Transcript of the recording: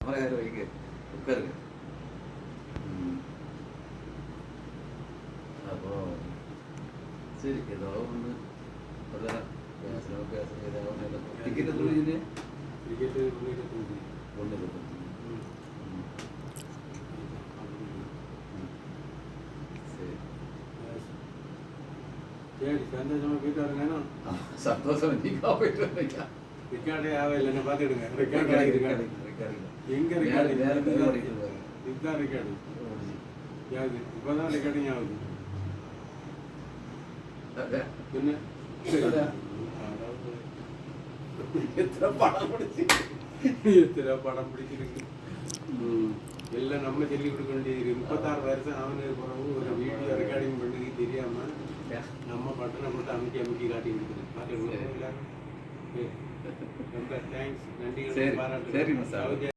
Camera வைக்க உட்காருங்க. அப்போ சரி ஏதோ ஒன்று அதான் பேசுகிறோம் ஏதோ ஒன்று டிக்கெட்டு சொல்லிடுது. டிக்கெட்டு ஒன்று சரி சந்தோஷமா போயிட்டு வரேங்க. சந்தோஷம் நீங்க போயிட்டு வரீங்க. ரெக்கார்டே ஆகல என்ன பார்த்துடுங்க. ரெக்கார்டு எங்க ரெக்கார்டு இதுதான் ரெக்கார்டு யாரு இப்போதான் ரெக்கார்டிங் ஆகுது. என்ன எத்தனை படம் பிடிச்சிருக்கு. எல்லாம் நம்ம சொல்லி கொடுக்க வேண்டியது. 36 வருஷம் அவனு பிறகு ஒரு வீடியோ ரெக்கார்டிங் பண்ணி தெரியாம நம்ம பட்டனை போட்டு அமைக்கி காட்டி கொடுக்குறேன். ரொம்ப தேங்க்ஸ், நன்றி, பாராட்டு.